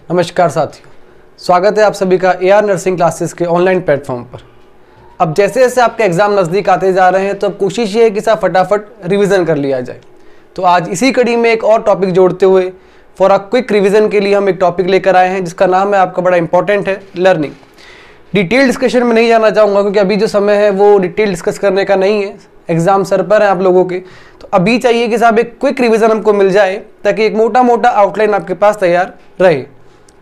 नमस्कार साथियों, स्वागत है आप सभी का AR नर्सिंग क्लासेस के ऑनलाइन प्लेटफॉर्म पर। अब जैसे जैसे आपके एग्ज़ाम नज़दीक आते जा रहे हैं तो अब कोशिश ये है कि सब फटाफट रिवीजन कर लिया जाए। तो आज इसी कड़ी में एक और टॉपिक जोड़ते हुए फॉर अ क्विक रिवीजन के लिए हम एक टॉपिक लेकर आए हैं जिसका नाम है आपका बड़ा इंपॉर्टेंट है लर्निंग। डिटेल डिस्कशन में नहीं जाना चाहूँगा क्योंकि अभी जो समय है वो डिटेल डिस्कस करने का नहीं है, एग्ज़ाम सर पर है आप लोगों के। तो अभी चाहिए कि साहब एक क्विक रिवीजन हमको मिल जाए ताकि एक मोटा मोटा आउटलाइन आपके पास तैयार रहे।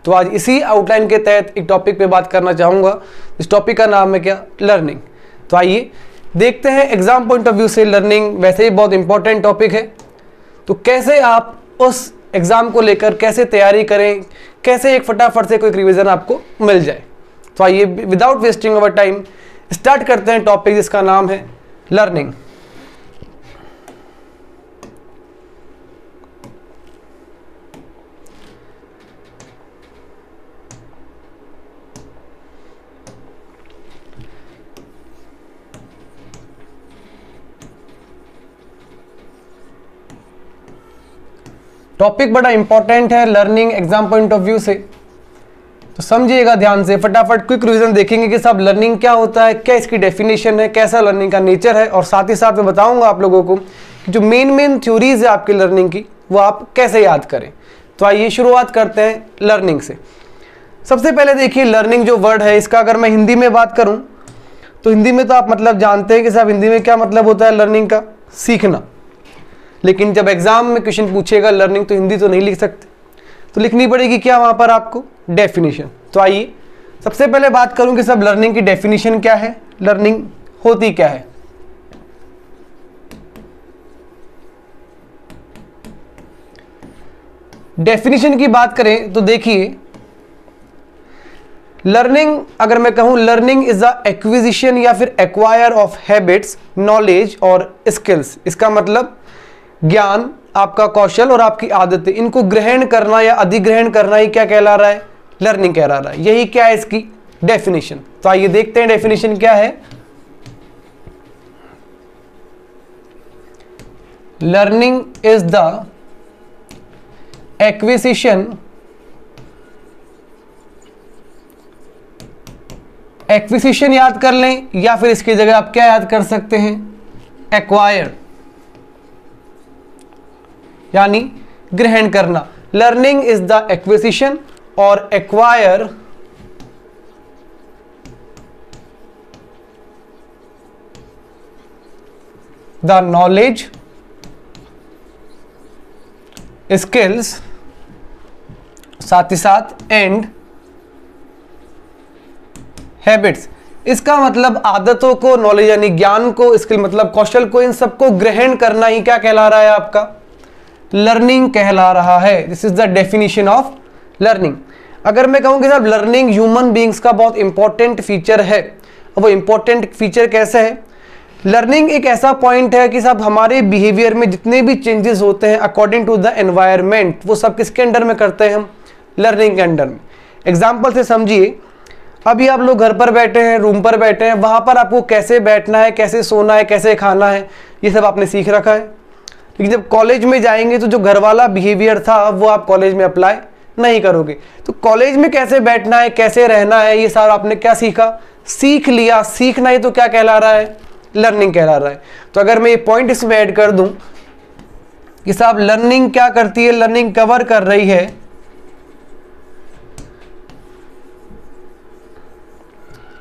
तो आज इसी आउटलाइन के तहत एक टॉपिक पे बात करना चाहूँगा। इस टॉपिक का नाम है क्या? लर्निंग। तो आइए देखते हैं एग्जाम पॉइंट ऑफ व्यू से लर्निंग वैसे ही बहुत इंपॉर्टेंट टॉपिक है, तो कैसे आप उस एग्ज़ाम को लेकर कैसे तैयारी करें, कैसे एक फटाफट से कोई रिवीजन आपको मिल जाए। तो आइए without wasting our time start करते हैं टॉपिक जिसका नाम है लर्निंग। टॉपिक बड़ा इंपॉर्टेंट है learning exam point of view से, तो समझिएगा ध्यान से। फटाफट क्विक रिवीजन देखेंगे कि सब लर्निंग क्या होता है, क्या इसकी डेफिनेशन है, कैसा लर्निंग का नेचर है, और साथ ही साथ मैं बताऊंगा आप लोगों को कि जो मेन थ्योरीज है आपकी लर्निंग की वो आप कैसे याद करें। तो आइए शुरुआत करते हैं लर्निंग से। सबसे पहले देखिए लर्निंग जो वर्ड है इसका अगर मैं हिंदी में बात करूँ तो हिंदी में तो आप मतलब जानते हैं कि साहब हिंदी में क्या मतलब होता है लर्निंग का, सीखना। लेकिन जब एग्जाम में क्वेश्चन पूछेगा लर्निंग तो हिंदी तो नहीं लिख सकते, तो लिखनी पड़ेगी क्या वहां पर आपको? डेफिनेशन। तो आइए सबसे पहले बात करूं कि सब लर्निंग की डेफिनेशन क्या है, लर्निंग होती क्या है। डेफिनेशन की बात करें तो देखिए लर्निंग अगर मैं कहूं लर्निंग इज द एक्विजिशन या फिर एक्वायर ऑफ हैबिट्स, नॉलेज और स्किल्स। इसका मतलब ज्ञान, आपका कौशल और आपकी आदतें, इनको ग्रहण करना या अधिग्रहण करना ही क्या कहला रहा है? लर्निंग कहला रहा है। यही क्या है इसकी डेफिनेशन। तो आइए देखते हैं डेफिनेशन क्या है। Learning is the acquisition, acquisition याद कर लें या फिर इसकी जगह आप क्या याद कर सकते हैं? एक्वायर, यानी ग्रहण करना। लर्निंग इज द एक्विजिशन और एक्वायर द नॉलेज, स्किल्स, साथ ही साथ एंड हैबिट्स। इसका मतलब आदतों को, नॉलेज यानी ज्ञान को, स्किल मतलब कौशल को, इन सबको ग्रहण करना ही क्या कहला रहा है आपका? लर्निंग कहला रहा है। This is the definition of learning. अगर मैं कहूं कि साहब लर्निंग ह्यूमन बीइंग्स का बहुत इंपॉर्टेंट फीचर है, वो इंपॉर्टेंट फीचर कैसे है? लर्निंग एक ऐसा पॉइंट है कि साहब हमारे बिहेवियर में जितने भी चेंजेस होते हैं अकॉर्डिंग टू द एनवायरमेंट, वो सब किसके अंडर में करते हैं हम? लर्निंग के अंडर में। एग्जाम्पल से समझिए, अभी आप लोग घर पर बैठे हैं, रूम पर बैठे हैं, वहां पर आपको कैसे बैठना है, कैसे सोना है, कैसे खाना है, ये सब आपने सीख रखा है। लेकिन जब कॉलेज में जाएंगे तो जो घर वाला बिहेवियर था वो आप कॉलेज में अप्लाई नहीं करोगे। तो कॉलेज में कैसे बैठना है, कैसे रहना है, ये सारा आपने क्या सीखा? सीख लिया। सीखना ही तो क्या कहला रहा है? लर्निंग कहला रहा है। तो अगर मैं ये पॉइंट इसमें ऐड कर दूं कि साहब लर्निंग क्या करती है, लर्निंग कवर कर रही है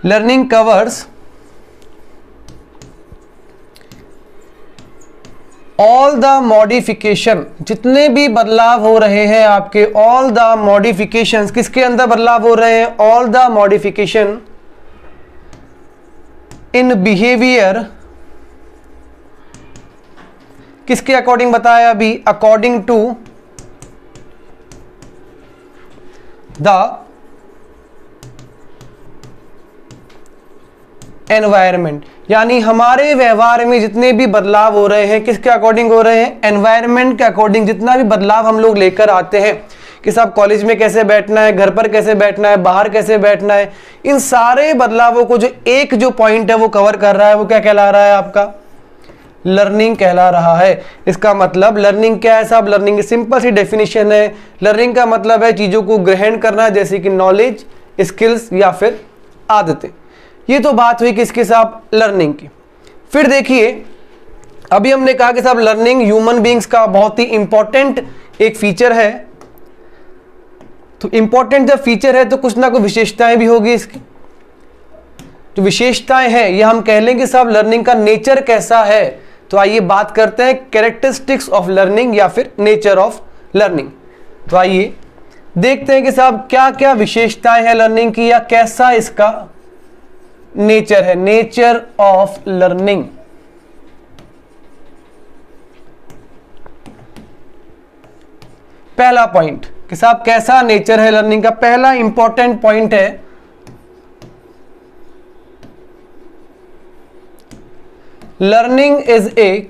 learning covers all the modification, जितने भी बदलाव हो रहे हैं आपके, ऑल द मॉडिफिकेशंस, किसके अंदर बदलाव हो रहे हैं? All the modification in behaviour, किसके अकॉर्डिंग बताया अभी? अकॉर्डिंग टू द एनवायरमेंट, यानी हमारे व्यवहार में जितने भी बदलाव हो रहे हैं किसके अकॉर्डिंग हो रहे हैं? एनवायरनमेंट के अकॉर्डिंग। जितना भी बदलाव हम लोग लेकर आते हैं कि साहब कॉलेज में कैसे बैठना है, घर पर कैसे बैठना है, बाहर कैसे बैठना है, इन सारे बदलावों को जो एक जो पॉइंट है वो कवर कर रहा है, वो क्या कहला रहा है आपका? लर्निंग कहला रहा है। इसका मतलब लर्निंग क्या है साहब? लर्निंग की सिंपल सी डेफिनेशन है, लर्निंग का मतलब है चीज़ों को ग्रहण करना, जैसे कि नॉलेज, स्किल्स या फिर आदतें। ये तो बात हुई किसके साहब? लर्निंग की। फिर देखिए, अभी हमने कहा कि साहब लर्निंग ह्यूमन बीइंग्स का बहुत ही इंपॉर्टेंट एक फीचर है। तो इंपॉर्टेंट जब फीचर है तो कुछ ना कुछ विशेषताएं भी होगी इसकी। जो विशेषताएं हैं ये हम कह लेंगे साहब लर्निंग का नेचर कैसा है। तो आइए बात करते हैं कैरेक्टरिस्टिक्स ऑफ लर्निंग या फिर नेचर ऑफ लर्निंग। तो आइए देखते हैं कि साहब क्या क्या विशेषताएं हैं लर्निंग की, या कैसा इसका नेचर है, नेचर ऑफ लर्निंग। पहला पॉइंट कि साहब कैसा नेचर है लर्निंग का, पहला इंपॉर्टेंट पॉइंट है learning is a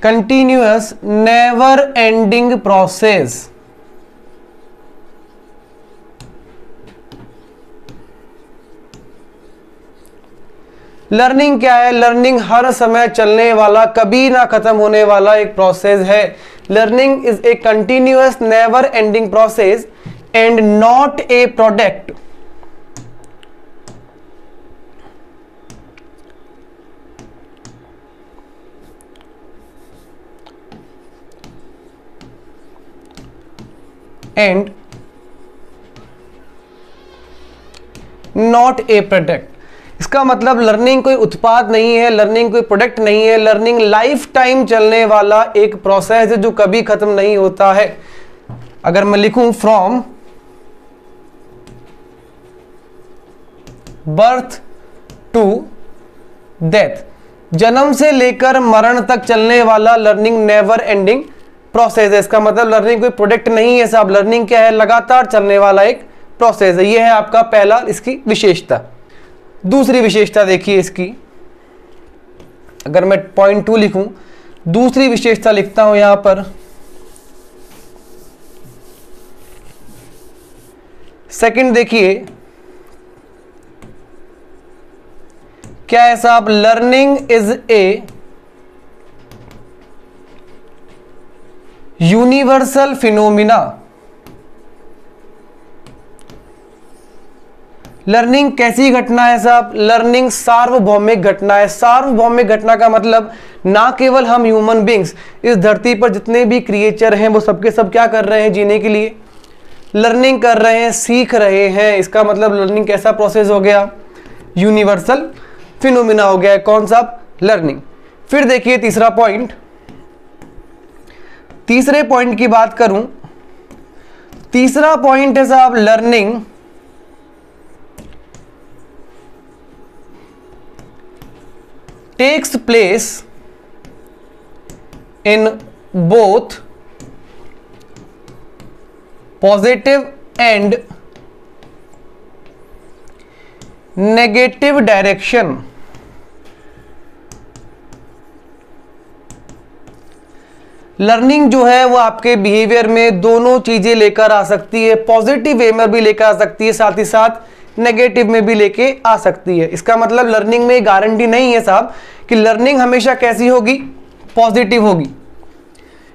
continuous never ending process। Learning क्या है? लर्निंग हर समय चलने वाला, कभी ना खत्म होने वाला एक प्रोसेस है। Learning is a continuous never ending process and not a product and not a product. इसका मतलब लर्निंग कोई उत्पाद नहीं है, लर्निंग कोई प्रोडक्ट नहीं है, लर्निंग लाइफ टाइम चलने वाला एक प्रोसेस है जो कभी खत्म नहीं होता है। अगर मैं लिखूं फ्रॉम बर्थ टू डेथ, जन्म से लेकर मरण तक चलने वाला लर्निंग नेवर एंडिंग प्रोसेस है। इसका मतलब लर्निंग कोई प्रोडक्ट नहीं है साहब, लर्निंग क्या है? लगातार चलने वाला एक प्रोसेस है। यह है आपका पहला इसकी विशेषता। दूसरी विशेषता देखिए इसकी, अगर मैं पॉइंट 2 लिखूं, दूसरी विशेषता लिखता हूं यहां पर, सेकंड देखिए क्या है साहब? Learning is a universal phenomena. Learning कैसी घटना है साहब? लर्निंग सार्वभौमिक घटना है। सार्वभौमिक घटना का मतलब ना केवल हम ह्यूमन बींग्स, इस धरती पर जितने भी क्रिएचर हैं वो सबके सब क्या कर रहे हैं? जीने के लिए लर्निंग कर रहे हैं, सीख रहे हैं। इसका मतलब लर्निंग कैसा प्रोसेस हो गया? यूनिवर्सल फिनोमिना हो गया है। कौन सा? लर्निंग। फिर देखिए तीसरा पॉइंट, तीसरे पॉइंट की बात करूं, तीसरा पॉइंट है साहब learning takes place in both positive and negative direction. Learning जो है वो आपके बिहेवियर में दोनों चीजें लेकर आ सकती है, पॉजिटिव वे में भी लेकर आ सकती है, साथ ही साथ नेगेटिव में भी लेके आ सकती है। इसका मतलब लर्निंग में गारंटी नहीं है साहब कि लर्निंग हमेशा कैसी होगी? पॉजिटिव होगी,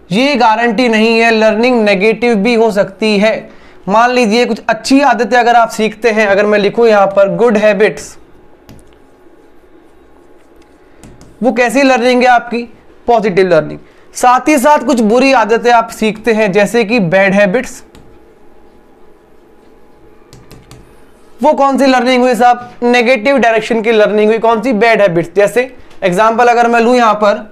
ये गारंटी नहीं है। लर्निंग नेगेटिव भी हो सकती है। मान लीजिए कुछ अच्छी आदतें अगर आप सीखते हैं, अगर मैं लिखूं यहां पर गुड हैबिट्स, वो कैसी लर्निंग है आपकी? Positive learning. साथ ही साथ कुछ बुरी आदतें आप सीखते हैं जैसे कि बैड हैबिट्स, वो कौन सी लर्निंग हुई साहब? नेगेटिव डायरेक्शन की लर्निंग हुई। कौन सी? Bad habits. जैसे एग्जांपल अगर मैं लूं यहां पर,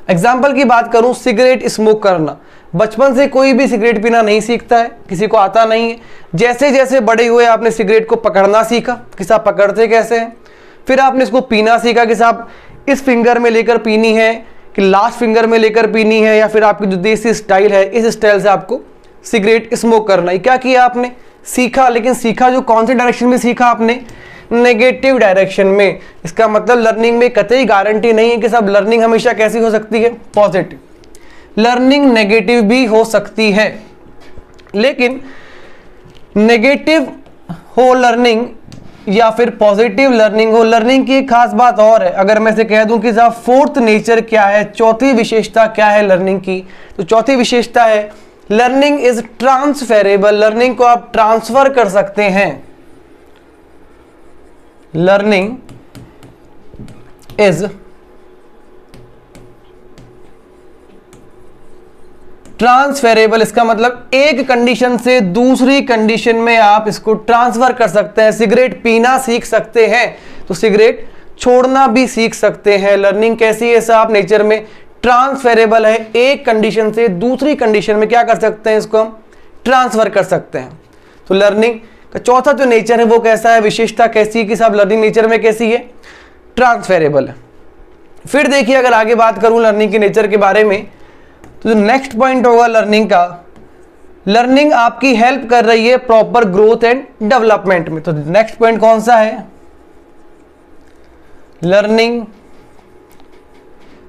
एग्जांपल की बात करूं, सिगरेट स्मोक करना। बचपन से कोई भी सिगरेट पीना नहीं सीखता है, किसी को आता नहीं है। जैसे जैसे बड़े हुए आपने सिगरेट को पकड़ना सीखा कि साहब पकड़ते कैसे हैं, फिर आपने इसको पीना सीखा कि साहब इस फिंगर में लेकर पीनी है कि लास्ट फिंगर में लेकर पीनी है, या फिर आपकी जो देसी स्टाइल है इस स्टाइल से आपको सिगरेट स्मोक करना है। क्या किया आपने? सीखा। लेकिन सीखा जो कौन से डायरेक्शन में सीखा आपने? नेगेटिव डायरेक्शन में। इसका मतलब लर्निंग में कतई गारंटी नहीं है कि सब लर्निंग हमेशा कैसी हो सकती है? पॉजिटिव। लर्निंग नेगेटिव भी हो सकती है, लेकिन नेगेटिव हो लर्निंग या फिर पॉजिटिव लर्निंग हो। लर्निंग की एक खास बात और है, अगर मैं से कह दूं कि साहब फोर्थ नेचर क्या है, चौथी विशेषता क्या है लर्निंग की, तो चौथी विशेषता है लर्निंग इज ट्रांसफरेबल। लर्निंग को आप ट्रांसफर कर सकते हैं। लर्निंग इज ट्रांसफेरेबल, इसका मतलब एक कंडीशन से दूसरी कंडीशन में आप इसको ट्रांसफर कर सकते हैं। सिगरेट पीना सीख सकते हैं तो सिगरेट छोड़ना भी सीख सकते हैं। लर्निंग कैसी है साहब, नेचर में ट्रांसफेरेबल है। एक कंडीशन से दूसरी कंडीशन में क्या कर सकते हैं, इसको हम ट्रांसफर कर सकते हैं। तो लर्निंग का चौथा जो नेचर है वो कैसा है, विशेषता कैसी है कि साहब लर्निंग नेचर में कैसी है, ट्रांसफेरेबल है। फिर देखिए अगर आगे बात करूं लर्निंग के नेचर के बारे में, तो जो नेक्स्ट पॉइंट होगा लर्निंग का, लर्निंग आपकी हेल्प कर रही है प्रॉपर ग्रोथ एंड डेवलपमेंट में। तो नेक्स्ट पॉइंट कौन सा है, learning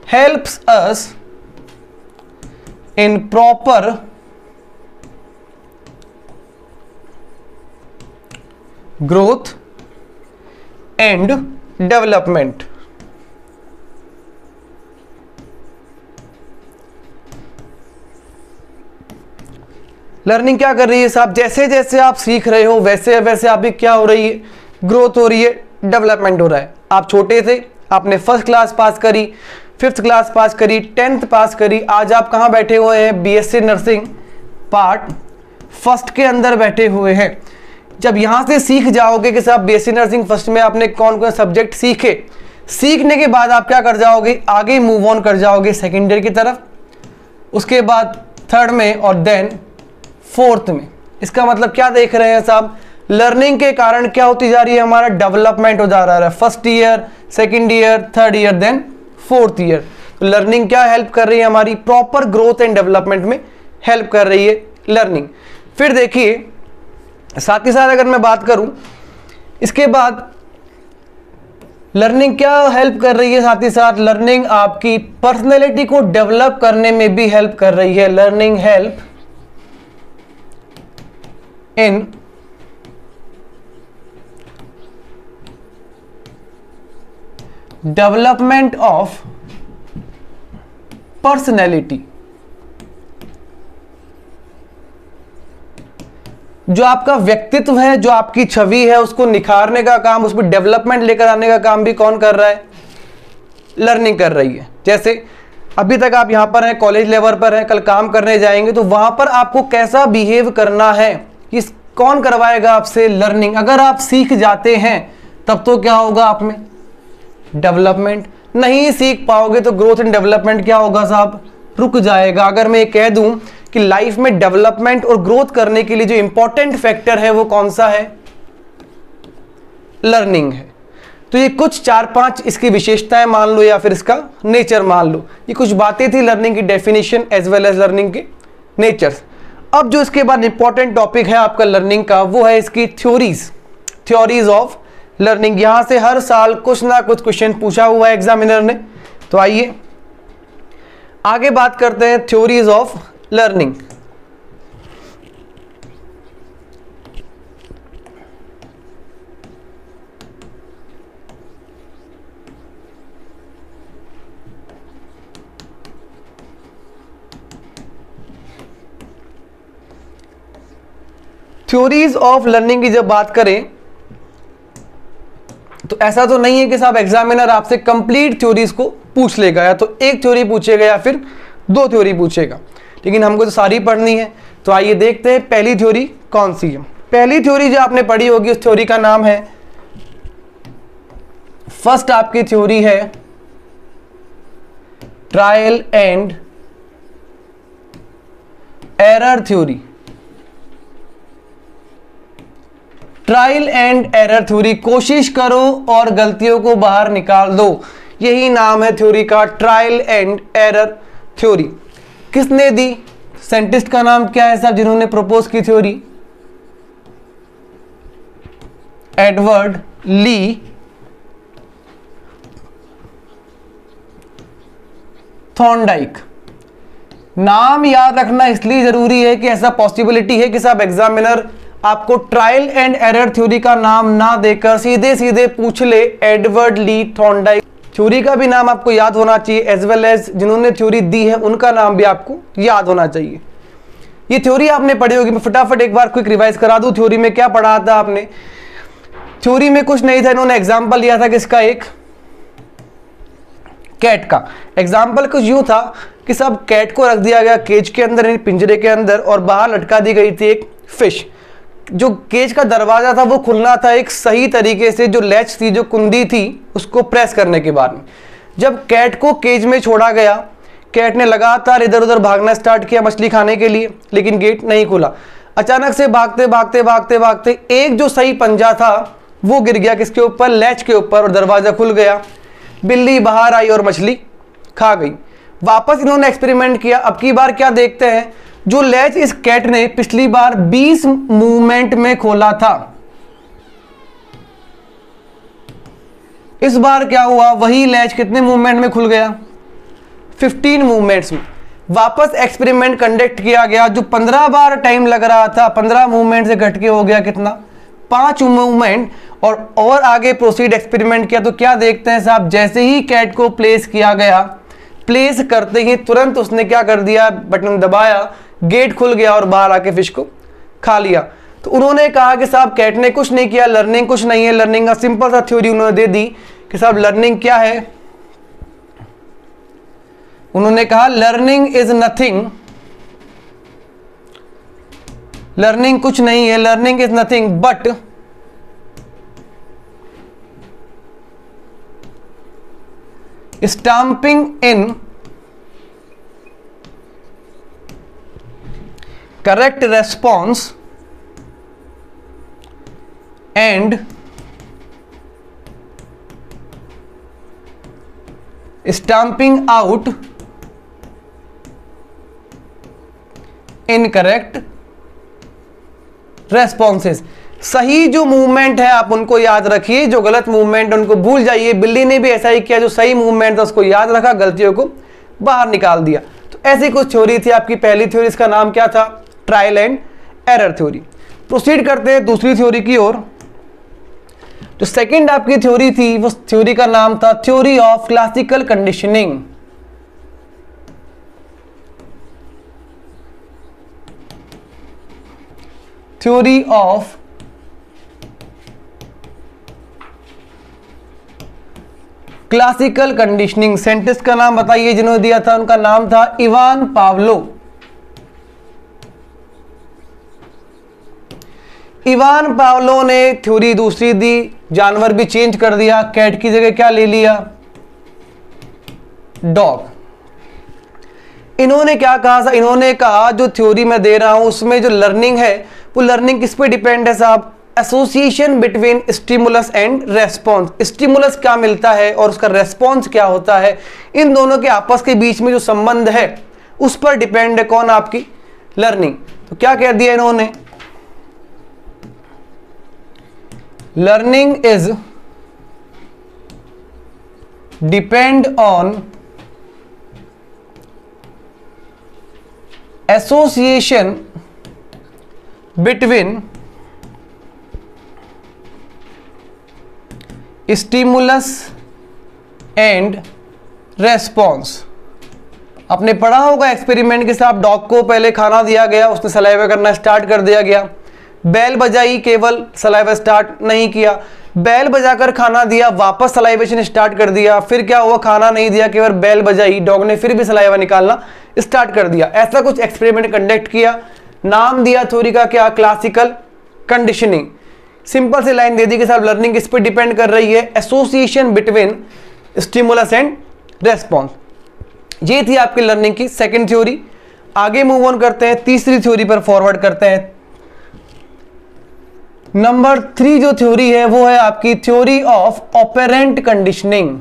helps us in proper growth and development. Learning क्या कर रही है साहब, जैसे जैसे आप सीख रहे हो वैसे वैसे आपकी क्या हो रही है, ग्रोथ हो रही है, डेवलपमेंट हो रहा है। आप छोटे थे, आपने फर्स्ट क्लास पास करी, फिफ्थ क्लास पास करी, 10th पास करी, आज आप कहाँ बैठे हुए हैं, बीएससी नर्सिंग पार्ट फर्स्ट के अंदर बैठे हुए हैं। जब यहाँ से सीख जाओगे कि साहब बीएससी नर्सिंग फर्स्ट में आपने कौन कौन सब्जेक्ट सीखे, सीखने के बाद आप क्या कर जाओगे, आगे मूव ऑन कर जाओगे सेकेंड ईयर की तरफ, उसके बाद थर्ड में और देन फोर्थ में। इसका मतलब क्या देख रहे हैं साहब, लर्निंग के कारण क्या होती जा रही है, हमारा डेवलपमेंट हो जा रहा है। First year, second year, third year, then fourth year. तो लर्निंग क्या हेल्प कर रही है, हमारी प्रॉपर ग्रोथ एंड डेवलपमेंट में हेल्प कर रही है लर्निंग। फिर देखिए साथ ही साथ अगर मैं बात करूं इसके बाद लर्निंग क्या हेल्प कर रही है, साथ ही साथ लर्निंग आपकी पर्सनैलिटी को डेवलप करने में भी हेल्प कर रही है। Learning help in development of personality. जो आपका व्यक्तित्व है, जो आपकी छवि है, उसको निखारने का काम, उस पर डेवलपमेंट लेकर आने का काम भी कौन कर रहा है, लर्निंग कर रही है। जैसे अभी तक आप यहां पर हैं, कॉलेज लेवल पर हैं, कल काम करने जाएंगे तो वहां पर आपको कैसा बिहेव करना है, इस कौन करवाएगा आपसे, लर्निंग। अगर आप सीख जाते हैं तब तो क्या होगा आप में, डेवलपमेंट। नहीं सीख पाओगे तो ग्रोथ एंड डेवलपमेंट क्या होगा साहब, रुक जाएगा। अगर मैं ये कह दूं कि लाइफ में डेवलपमेंट और ग्रोथ करने के लिए जो इंपॉर्टेंट फैक्टर है वो कौन सा है, लर्निंग है। तो ये कुछ 4-5 इसकी विशेषताएं मान लो या फिर इसका नेचर मान लो। ये कुछ बातें थी लर्निंग की definition as well as learning के नेचर्स। अब जो इसके बाद इंपॉर्टेंट टॉपिक है आपका लर्निंग का, वो है इसकी थ्योरीज ऑफ लर्निंग। यहां से हर साल कुछ ना कुछ क्वेश्चन पूछा हुआ है एग्जामिनर ने। तो आइए आगे बात करते हैं theories of learning. Theories of learning की जब बात करें तो ऐसा तो नहीं है कि साहब एग्जामिनर आपसे कंप्लीट थ्योरीज को पूछ लेगा, या तो एक थ्योरी पूछेगा या फिर 2 थ्योरी पूछेगा, लेकिन हमको तो सारी पढ़नी है। तो आइए देखते हैं पहली थ्योरी कौन सी है। पहली थ्योरी जो आपने पढ़ी होगी उस थ्योरी का नाम है, फर्स्ट आपकी थ्योरी है trial and error theory. Trial and error theory, कोशिश करो और गलतियों को बाहर निकाल दो, यही नाम है थ्योरी का, ट्रायल एंड एरर थ्योरी। किसने दी, साइंटिस्ट का नाम क्या है साहब जिन्होंने प्रपोज की थ्योरी, एडवर्ड ली थॉर्नडाइक। नाम याद रखना इसलिए जरूरी है कि ऐसा पॉसिबिलिटी है कि साहब एग्जामिनर आपको ट्रायल एंड एरर थ्योरी का नाम ना देकर सीधे सीधे पूछ ले एडवर्ड ली थॉर्नडाइक थ्योरी का भी नाम आपको याद होना चाहिए, एज वेल एज जिन्होंने थ्योरी दी है उनका नाम भी आपको याद होना चाहिए। ये थ्योरी आपने पढ़ी होगी, मैं फटाफट एक बार क्विक रिवाइज करा दूं। थ्योरी में क्या पढ़ा था आपने? थ्योरी में कुछ नहीं था, इन्होंने एग्जाम्पल लिया था किसका? एक कैट का। एग्जाम्पल कुछ यूं था कि सब कैट को रख दिया गया केज के अंदर, पिंजरे के अंदर, और बाहर लटका दी गई थी एक फिश। जो केज का दरवाजा था वो खुलना था एक सही तरीके से, जो लैच थी, जो कुंडी थी, उसको प्रेस करने के बाद में। जब कैट को केज में छोड़ा गया, कैट ने लगातार इधर उधर भागना स्टार्ट किया मछली खाने के लिए, लेकिन गेट नहीं खुला। अचानक से भागते भागते भागते भागते एक जो सही पंजा था वो गिर गया किसके ऊपर? लैच के ऊपर, और दरवाजा खुल गया। बिल्ली बाहर आई और मछली खा गई। वापस इन्होंने एक्सपेरिमेंट किया। अब की बार क्या देखते हैं? जो लैच इस कैट ने पिछली बार 20 मूवमेंट में खोला था, इस बार क्या हुआ? वही लैच कितने मूवमेंट में खुल गया? 15 मूवमेंट्स में। वापस एक्सपेरिमेंट कंडक्ट किया गया। जो 15 बार टाइम लग रहा था, 15 मूवमेंट से घट के हो गया कितना? 5 मूवमेंट। और आगे प्रोसीड एक्सपेरिमेंट किया तो क्या देखते हैं साहब? जैसे ही कैट को प्लेस किया गया, प्लेस करते ही तुरंत उसने क्या कर दिया? बटन दबाया, गेट खुल गया और बाहर आके फिश को खा लिया। तो उन्होंने कहा कि साहब कैट ने कुछ नहीं किया, लर्निंग कुछ नहीं है। लर्निंग का सिंपल सा थ्योरी उन्होंने दे दी कि साहब लर्निंग क्या है? उन्होंने कहा लर्निंग इज नथिंग, लर्निंग कुछ नहीं है, learning is nothing but stamping in correct response and stamping out incorrect responses। सही जो मूवमेंट है आप उनको याद रखिए, जो गलत मूवमेंट उनको भूल जाइए। बिल्ली ने भी ऐसा ही किया, जो सही मूवमेंट था उसको याद रखा, गलतियों को बाहर निकाल दिया। तो ऐसी कुछ थ्योरी थी आपकी पहली थ्योरी। इसका नाम क्या था? Trial and error theory. Proceed करते हैं दूसरी थ्योरी की ओर। जो सेकंड आपकी थ्योरी थी, वो थ्योरी का नाम था theory of classical conditioning. Theory of classical conditioning. Scientist का नाम बताइए जिन्होंने दिया था? उनका नाम था इवान पावलो। इवान पावलो ने थ्योरी दूसरी दी, जानवर भी चेंज कर दिया। कैट की जगह क्या ले लिया? डॉग। इन्होंने क्या कहा? इन्होंने कहा जो थ्योरी मैं दे रहा हूं उसमें जो लर्निंग है वो लर्निंग किस पे डिपेंड है साहब? Association between stimulus and response. Stimulus क्या मिलता है और उसका रेस्पॉन्स क्या होता है, इन दोनों के आपस के बीच में जो संबंध है उस पर डिपेंड है कौन? आपकी लर्निंग। तो क्या कह दिया इन्होंने? Learning is depend on association between stimulus and response. आपने पढ़ा होगा एक्सपेरिमेंट के साथ, डॉग को पहले खाना दिया गया, उसने सलाइवा करना स्टार्ट कर दिया गया। बैल बजाई, केवल सलाइवा स्टार्ट नहीं किया। बैल बजाकर खाना दिया, वापस सलाइवेशन स्टार्ट कर दिया। फिर क्या हुआ? खाना नहीं दिया, केवल बैल बजाई, डॉग ने फिर भी सलाइवा निकालना स्टार्ट कर दिया। ऐसा कुछ एक्सपेरिमेंट कंडक्ट किया, नाम दिया थ्योरी का क्या? Classical conditioning. सिंपल सी लाइन दे दी कि साहब लर्निंग किस पे डिपेंड कर रही है? Association between stimulus and response. ये थी आपकी लर्निंग की सेकंड थ्योरी। आगे मूव ऑन करते हैं, तीसरी थ्योरी पर फॉरवर्ड करते हैं। नंबर 3 जो थ्योरी है वो है आपकी theory of operant conditioning.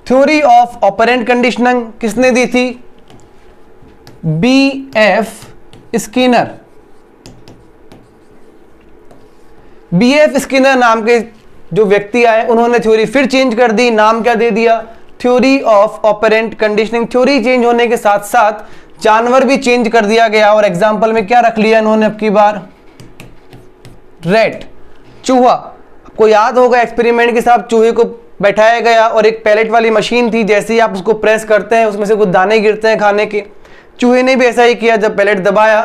Theory of operant conditioning किसने दी थी? B.F. स्किनर। B.F. स्किनर नाम के जो व्यक्ति आए उन्होंने थ्योरी फिर चेंज कर दी, नाम क्या दे दिया, theory of operant conditioning. Theory change होने के साथ साथ जानवर भी चेंज कर दिया गया, और एग्जाम्पल में क्या रख लिया इन्होंने अब की बार, रैट, चूहा। आपको याद होगा एक्सपेरिमेंट के साथ चूहे को बैठाया गया और एक पैलेट वाली मशीन थी, जैसे ही आप उसको प्रेस करते हैं उसमें से कुछ दाने गिरते हैं खाने के। चूहे ने भी ऐसा ही किया, जब पैलेट दबाया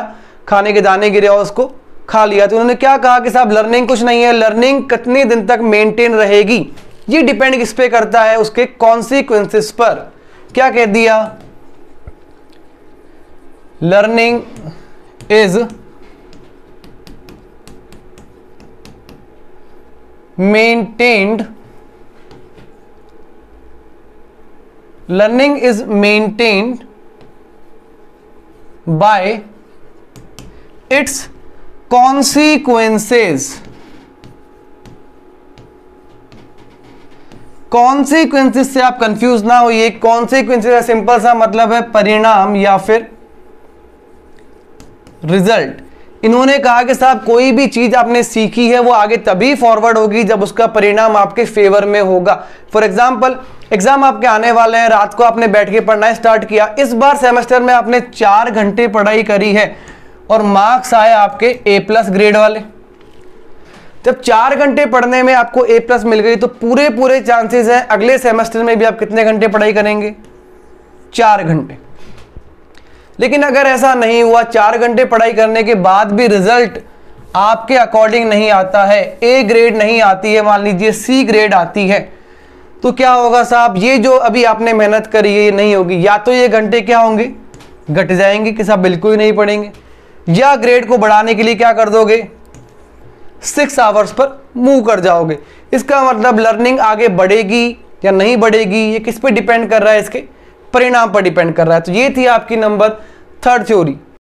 खाने के दाने गिरे और उसको खा लिया। तो उन्होंने क्या कहा कि साहब लर्निंग कुछ नहीं है, लर्निंग कितने दिन तक मेंटेन रहेगी ये डिपेंड किस पे करता है, उसके कॉन्सिक्वेंसेस पर। क्या कह दिया, learning is maintained, learning is maintained by its consequences। Consequences से आप कंफ्यूज ना होइए, कॉन्सिक्वेंसेस का सिंपल सा मतलब है परिणाम या फिर रिजल्ट। इन्होंने कहा कि साहब कोई भी चीज आपने सीखी है वो आगे तभी फॉरवर्ड होगी जब उसका परिणाम आपके फेवर में होगा। फॉर एग्जाम्पल एग्जाम आपके आने वाले हैं, रात को आपने बैठ के पढ़ना स्टार्ट किया, इस बार सेमेस्टर में आपने 4 घंटे पढ़ाई करी है और मार्क्स आए आपके A+ ग्रेड वाले। जब 4 घंटे पढ़ने में आपको A+ मिल गई तो पूरे चांसेस हैं अगले सेमेस्टर में भी आप कितने घंटे पढ़ाई करेंगे, 4 घंटे। लेकिन अगर ऐसा नहीं हुआ, 4 घंटे पढ़ाई करने के बाद भी रिजल्ट आपके अकॉर्डिंग नहीं आता है, A ग्रेड नहीं आती है, मान लीजिए C ग्रेड आती है, तो क्या होगा साहब, ये जो अभी आपने मेहनत करी है ये नहीं होगी। या तो ये घंटे क्या होंगे, घट जाएंगे कि साहब बिल्कुल ही नहीं पढ़ेंगे, या ग्रेड को बढ़ाने के लिए क्या कर दोगे, 6 आवर्स पर मूव कर जाओगे। इसका मतलब लर्निंग आगे बढ़ेगी या नहीं बढ़ेगी ये किस पे डिपेंड कर रहा है, इसके परिणाम पर डिपेंड कर रहा है। तो ये थी आपकी नंबर 3rd थ्योरी।